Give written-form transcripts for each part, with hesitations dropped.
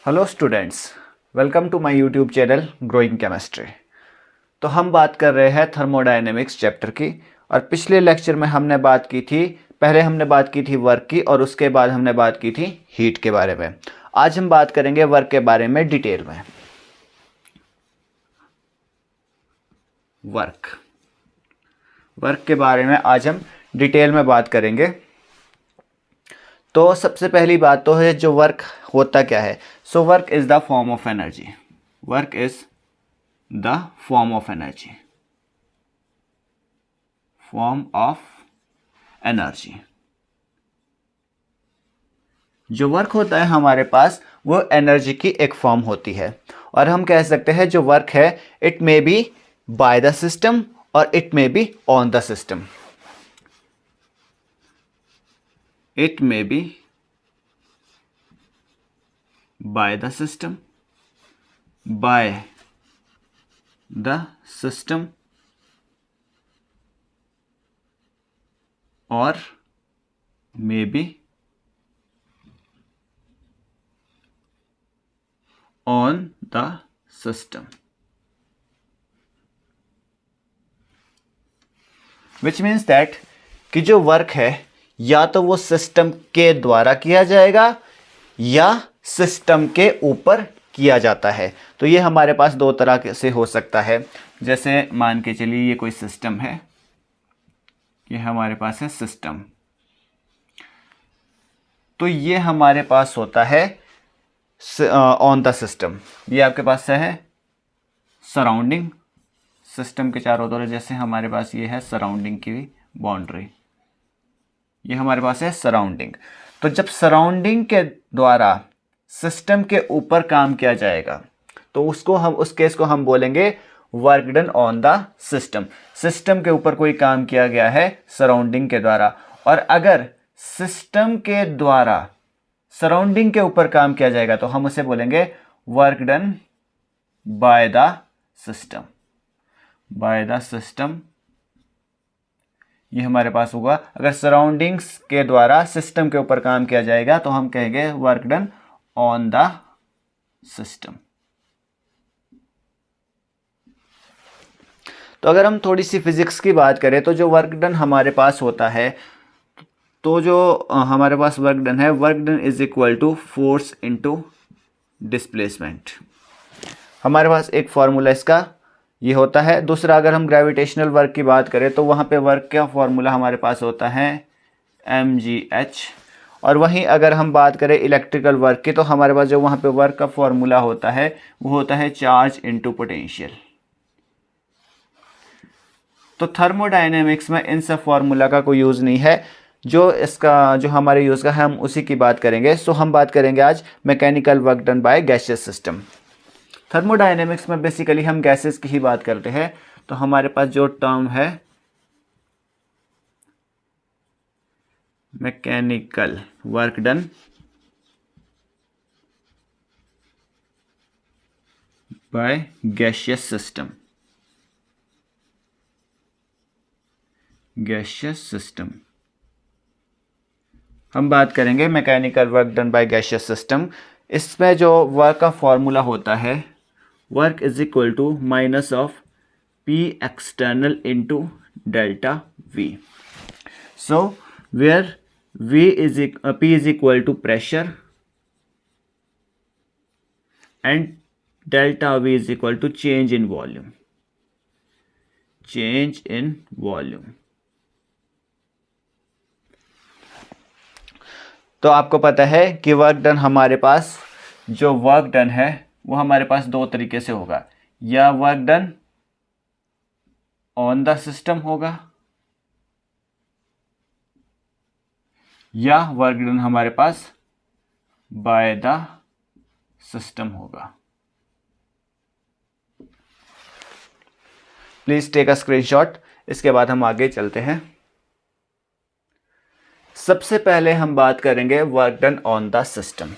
Hello students, welcome to my YouTube channel growing chemistry. तो हम बात कर रहे हैं थर्मोडायनेमिक्स चैप्टर की। और पिछले लेक्चर में हमने बात की थी, पहले हमने बात की थी वर्क की और उसके बाद हमने बात की थी हीट के बारे में। आज हम बात करेंगे वर्क के बारे में डिटेल में। वर्क के बारे में आज हम डिटेल में बात करेंगे। तो सबसे पहली बात तो है जो वर्क होता क्या है। So work is the form of energy. Work is the form of energy. Form of energy. जो वर्क होता है हमारे पास वो एनर्जी की एक फॉर्म होती है। और हम कह सकते हैं जो वर्क है it may be by the system और it may be on the system. It may be by the system or maybe on the system, which means that कि जो वर्क है या तो वो सिस्टम के द्वारा किया जाएगा या सिस्टम के ऊपर किया जाता है। तो ये हमारे पास दो तरह से हो सकता है। जैसे मान के चलिए ये कोई सिस्टम है, ये हमारे पास है सिस्टम। तो ये हमारे पास होता है ऑन द सिस्टम। ये आपके पास है सराउंडिंग। सिस्टम के चारों तरफ जैसे हमारे पास ये है सराउंडिंग की बाउंड्री, ये हमारे पास है सराउंडिंग। तो जब सराउंडिंग के द्वारा सिस्टम के ऊपर काम किया जाएगा तो उस केस को हम बोलेंगे work done on the system. System के ऊपर कोई काम किया गया है सराउंडिंग के द्वारा। और अगर सिस्टम के द्वारा सराउंडिंग के ऊपर काम किया जाएगा तो हम उसे बोलेंगे work done bye the system. Bye the system ये हमारे पास होगा। अगर सराउंडिंग्स के द्वारा सिस्टम के ऊपर काम किया जाएगा तो हम कहेंगे work done on the system. तो अगर हम थोड़ी सी फिजिक्स की बात करें तो जो वर्क डन हमारे पास होता है, तो जो हमारे पास वर्क डन है, work done is equal to force into displacement. हमारे पास एक फॉर्मूला इसका ये होता है। दूसरा, अगर हम ग्रेविटेशनल वर्क की बात करें तो वहाँ पे वर्क का फॉर्मूला हमारे पास होता है mgh। और वहीं अगर हम बात करें इलेक्ट्रिकल वर्क की तो हमारे पास जो वहाँ पे वर्क का फॉर्मूला होता है वो होता है चार्ज इनटू पोटेंशियल। तो थर्मोडायनेमिक्स में इन सब फॉर्मूला का कोई यूज़ नहीं है। जो हमारे यूज़ का है हम उसी की बात करेंगे। सो हम बात करेंगे आज mechanical work done by gaseous system. Thermodynamics में बेसिकली हम गैसेस की ही बात करते हैं। तो हमारे पास जो टर्म है mechanical work done by gaseous system. Gaseous system हम बात करेंगे mechanical work done by gaseous system. इसमें जो वर्क का फॉर्मूला होता है work is equal to minus of P external into delta V. So where P is equal to pressure and delta V is equal to change in volume. Change in volume. तो आपको पता है कि work done हमारे पास जो work done है वो हमारे पास दो तरीके से होगा। या work done on the system होगा या वर्क डन हमारे पास बाय द सिस्टम होगा। Please take a screenshot. इसके बाद हम आगे चलते हैं। सबसे पहले हम बात करेंगे work done on the system.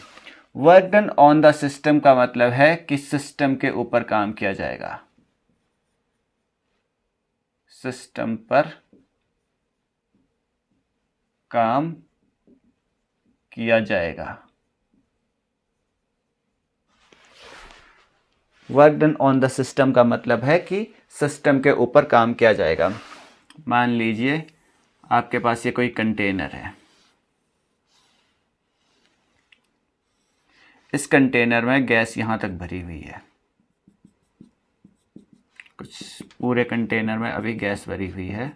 Work done on the system का मतलब है कि सिस्टम के ऊपर काम किया जाएगा। सिस्टम पर काम किया जाएगा। Work done on the system का मतलब है कि सिस्टम के ऊपर काम किया जाएगा। मान लीजिए आपके पास ये कोई कंटेनर है, इस कंटेनर में गैस यहां तक भरी हुई है, कुछ पूरे कंटेनर में अभी गैस भरी हुई है।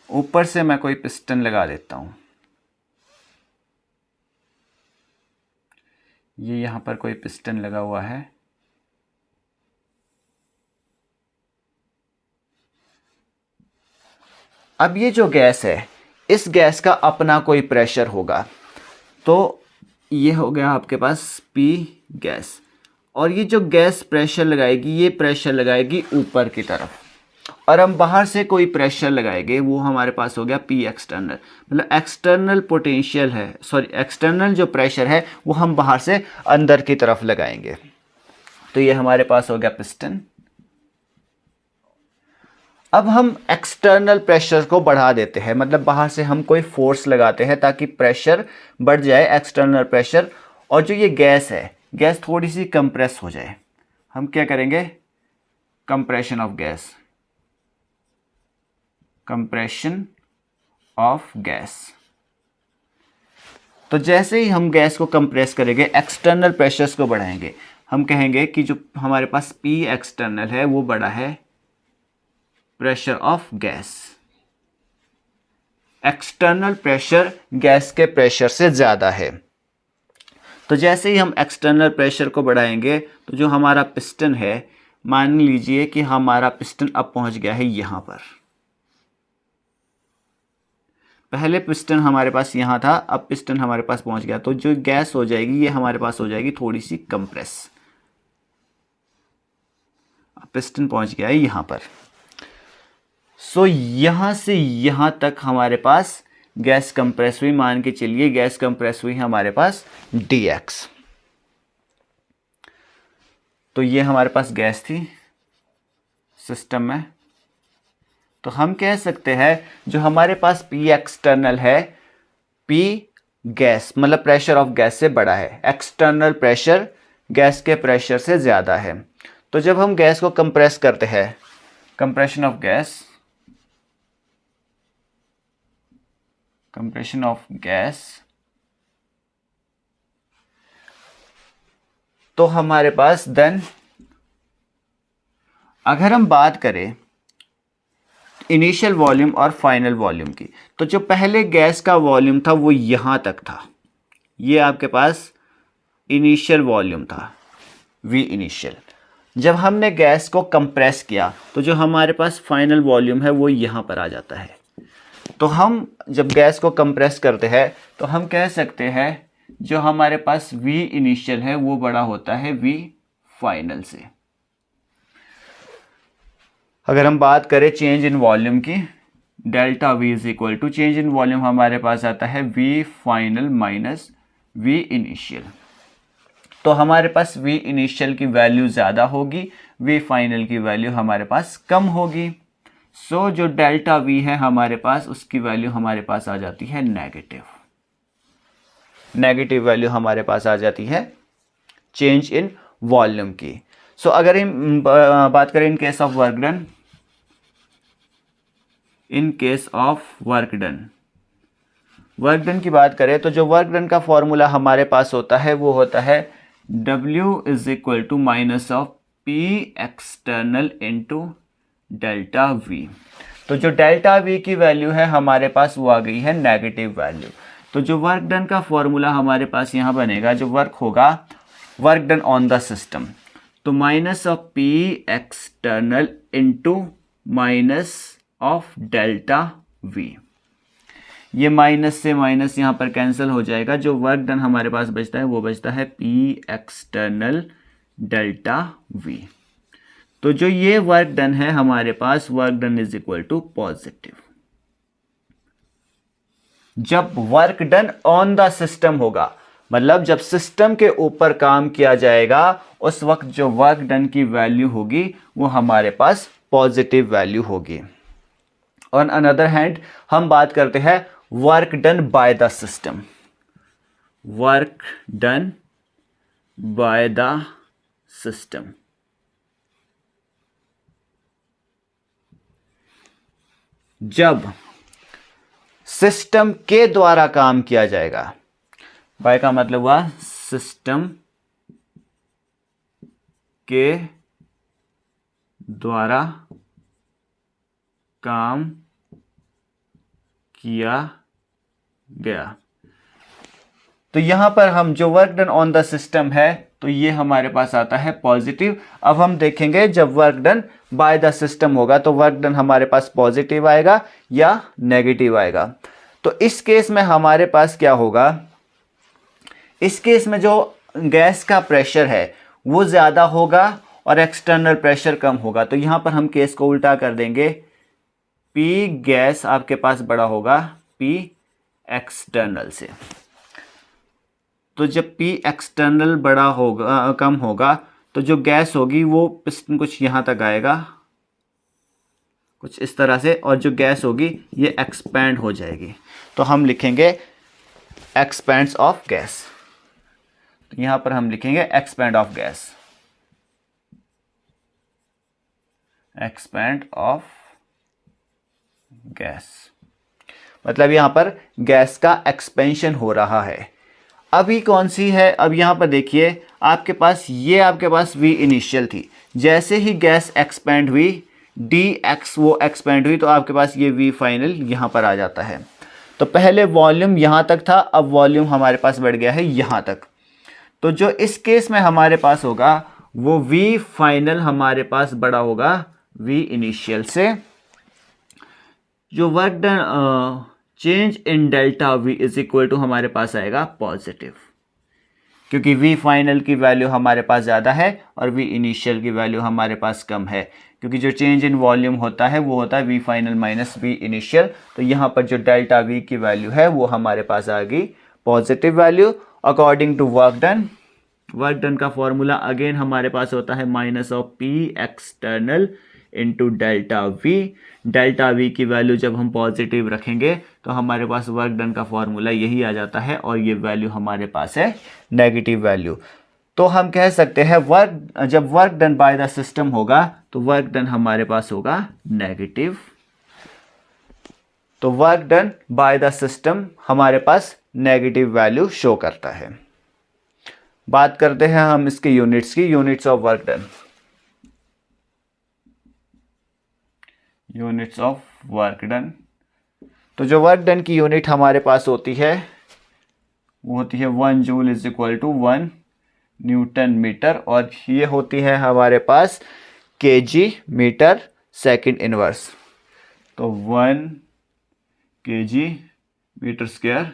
ऊपर से मैं कोई पिस्टन लगा देता हूं, ये यहां पर कोई पिस्टन लगा हुआ है। अब ये जो गैस है, इस गैस का अपना कोई प्रेशर होगा, तो ये हो गया आपके पास P गैस, और ये जो गैस प्रेशर लगाएगी, ये प्रेशर लगाएगी ऊपर की तरफ, और हम बाहर से कोई प्रेशर लगाएंगे, वो हमारे पास हो गया P एक्सटर्नल। मतलब एक्सटर्नल पोटेंशियल है, सॉरी एक्सटर्नल जो प्रेशर है वो हम बाहर से अंदर की तरफ लगाएंगे। तो ये हमारे पास हो गया पिस्टन। अब हम एक्सटर्नल प्रेशर को बढ़ा देते हैं, मतलब बाहर से हम कोई फोर्स लगाते हैं ताकि प्रेशर बढ़ जाए, एक्सटर्नल प्रेशर, और जो ये गैस है, गैस थोड़ी सी कंप्रेस हो जाए। हम क्या करेंगे? Compression of gas, compression of gas. तो जैसे ही हम गैस को कंप्रेस करेंगे, एक्सटर्नल प्रेशर्स को बढ़ाएंगे, हम कहेंगे कि जो हमारे पास P एक्सटर्नल है वो बड़ा है pressure of gas. External pressure gas के प्रेशर से ज़्यादा है। तो जैसे ही हम एक्सटर्नल प्रेशर को बढ़ाएंगे, तो जो हमारा पिस्टन है, मान लीजिए कि हमारा पिस्टन अब पहुंच गया है यहाँ पर। पहले पिस्टन हमारे पास यहाँ था, अब पिस्टन हमारे पास पहुंच गया, तो जो गैस हो जाएगी ये हमारे पास हो जाएगी थोड़ी सी कंप्रेस। अब पिस्टन पहुंच गया है यहाँ पर। सो यहाँ से यहाँ तक हमारे पास गैस कंप्रेस हुई, मान के चलिए गैस कंप्रेस हुई हमारे पास dx। तो ये हमारे पास गैस थी सिस्टम में, तो हम कह सकते हैं जो हमारे पास P एक्सटर्नल है, P गैस मतलब प्रेशर ऑफ गैस से बड़ा है, एक्सटर्नल प्रेशर गैस के प्रेशर से ज़्यादा है। तो जब हम गैस को कंप्रेस करते हैं, compression of gas, compression of gas, तो हमारे पास देन अगर हम बात करें इनिशियल वॉल्यूम और फाइनल वॉल्यूम की, तो जो पहले गैस का वॉल्यूम था वो यहाँ तक था, ये आपके पास इनिशियल वॉल्यूम था V इनिशियल। जब हमने गैस को कंप्रेस किया तो जो हमारे पास फाइनल वॉल्यूम है वो यहाँ पर आ जाता है। तो हम जब गैस को कंप्रेस करते हैं तो हम कह सकते हैं जो हमारे पास V इनिशियल है वो बड़ा होता है V फाइनल से। अगर हम बात करें चेंज इन वॉल्यूम की, delta V is equal to change in volume हमारे पास आता है V final minus V initial. तो हमारे पास V इनिशियल की वैल्यू ज़्यादा होगी, V फाइनल की वैल्यू हमारे पास कम होगी। सो जो डेल्टा V है हमारे पास, उसकी वैल्यू हमारे पास आ जाती है नेगेटिव। नेगेटिव वैल्यू हमारे पास आ जाती है चेंज इन वॉल्यूम की। सो अगर हम बात करें in case of work done, in case of work done, work done की बात करें तो जो वर्क डन का फॉर्मूला हमारे पास होता है वो होता है W is equal to minus of P external into delta V। तो जो डेल्टा V की वैल्यू है हमारे पास वो आ गई है नेगेटिव वैल्यू। तो जो वर्क डन का फॉर्मूला हमारे पास यहाँ बनेगा, जो वर्क होगा work done on the system, तो minus of P external into minus of delta V। ये माइनस से माइनस यहाँ पर कैंसिल हो जाएगा, जो वर्क डन हमारे पास बचता है वो बचता है P एक्सटर्नल डेल्टा V। तो जो ये वर्क डन है हमारे पास, work done is equal to positive. जब work done on the system होगा, मतलब जब सिस्टम के ऊपर काम किया जाएगा, उस वक्त जो वर्क डन की वैल्यू होगी वो हमारे पास पॉजिटिव वैल्यू होगी। ऑन अनदर हैंड हम बात करते हैं work done bye the system. Work done bye the system. जब सिस्टम के द्वारा काम किया जाएगा, बाय का मतलब हुआ सिस्टम के द्वारा काम किया गया, तो यहां पर हम जो work done on the system है तो ये हमारे पास आता है पॉजिटिव। अब हम देखेंगे जब work done bye the system होगा तो वर्क डन हमारे पास पॉजिटिव आएगा या नेगेटिव आएगा। तो इस केस में हमारे पास क्या होगा, इस केस में जो गैस का प्रेशर है वो ज़्यादा होगा और एक्सटर्नल प्रेशर कम होगा। तो यहाँ पर हम केस को उल्टा कर देंगे, P गैस आपके पास बड़ा होगा P एक्सटर्नल से। तो जब P एक्सटर्नल बड़ा होगा कम होगा तो जो गैस होगी वो पिस्टन कुछ यहाँ तक आएगा, कुछ इस तरह से, और जो गैस होगी ये एक्सपैंड हो जाएगी। तो हम लिखेंगे एक्सपैंड्स ऑफ गैस। तो यहाँ पर हम लिखेंगे expand of gas, expand of gas, मतलब यहाँ पर गैस का एक्सपेंशन हो रहा है। अभी कौन सी है, अब यहाँ पर देखिए आपके पास ये आपके पास V इनिशियल थी, जैसे ही गैस एक्सपेंड हुई dx वो एक्सपेंड हुई तो आपके पास ये V फाइनल यहाँ पर आ जाता है। तो पहले वॉल्यूम यहाँ तक था, अब वॉल्यूम हमारे पास बढ़ गया है यहाँ तक। तो जो इस केस में हमारे पास होगा वो V फाइनल हमारे पास बड़ा होगा V इनिशियल से। जो work done change in delta V is equal to हमारे पास आएगा पॉजिटिव, क्योंकि V फाइनल की वैल्यू हमारे पास ज़्यादा है और V इनिशियल की वैल्यू हमारे पास कम है, क्योंकि जो चेंज इन वॉल्यूम होता है वो होता है V final minus V initial. तो यहाँ पर जो डेल्टा V की वैल्यू है वो हमारे पास आ गई positive value. According to work done का फॉर्मूला अगेन हमारे पास होता है minus of P external into delta V। Delta V की वैल्यू जब हम पॉजिटिव रखेंगे तो हमारे पास वर्क डन का फॉर्मूला यही आ जाता है और ये वैल्यू हमारे पास है नेगेटिव वैल्यू। तो हम कह सकते हैं जब work done bye the system होगा तो वर्क डन हमारे पास होगा नेगेटिव। तो work done bye the system हमारे पास नेगेटिव वैल्यू शो करता है। बात करते हैं हम इसके यूनिट्स की, units of work done. Units of work done, तो जो वर्क डन की यूनिट हमारे पास होती है वो होती है 1 joule is equal to 1 newton metre, और ये होती है हमारे पास kg मीटर सेकंड इनवर्स। तो 1 kg metre square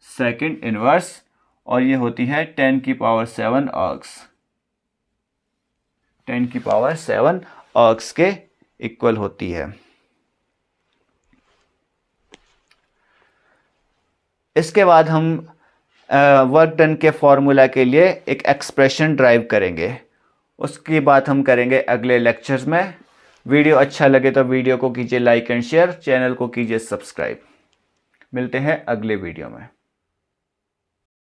second inverse, और ये होती है 10 की पावर 7 अर्ग्स, 10 की पावर 7 अर्ग्स के इक्वल होती है। इसके बाद हम वर्क डन के फॉर्मूला के लिए एक एक्सप्रेशन ड्राइव करेंगे, उसकी बात हम करेंगे अगले लेक्चर्स में। वीडियो अच्छा लगे तो वीडियो को कीजिए लाइक एंड शेयर, चैनल को कीजिए सब्सक्राइब। मिलते हैं अगले वीडियो में।